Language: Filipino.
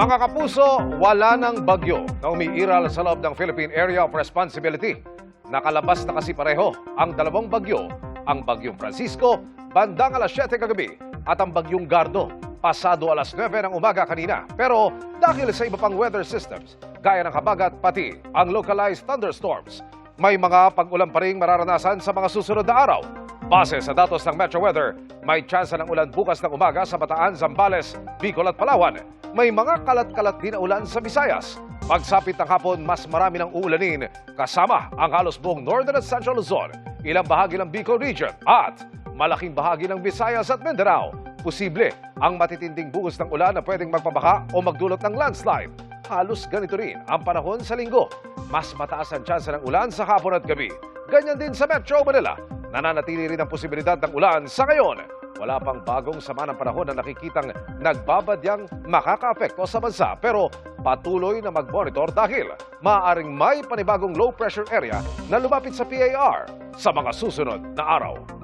Mga kapuso, wala ng bagyo na umiiral sa loob ng Philippine Area of Responsibility. Nakalabas na kasi pareho ang dalawang bagyo, ang bagyong Francisco, bandang alas 7 kagabi, at ang bagyong Gardo, pasado alas 9 ng umaga kanina. Pero dahil sa iba pang weather systems, gaya ng habagat pati ang localized thunderstorms, may mga pag-ulan pa rin mararanasan sa mga susunod na araw. Base sa datos ng Metro Weather, may tsansa ng ulan bukas ng umaga sa Bataan, Zambales, Bicol at Palawan. May mga kalat-kalat din na ulan sa Visayas. Pagsapit ng hapon, mas marami ng uulanin kasama ang halos buong Northern at Central Luzon, ilang bahagi ng Bicol Region at malaking bahagi ng Visayas at Mindanao. Posible ang matitinding buhos ng ulan na pwedeng magpabaha o magdulot ng landslide. Halos ganito rin ang panahon sa linggo. Mas mataas ang tsansa ng ulan sa hapon at gabi. Ganyan din sa Metro Manila. Nananatili rin ang posibilidad ng ulan sa ngayon. Wala pang bagong sama ng panahon na nakikitang nagbabadyang makakaapekto sa bansa. Pero patuloy na mag-monitor dahil maaaring may panibagong low pressure area na lumapit sa PAR sa mga susunod na araw.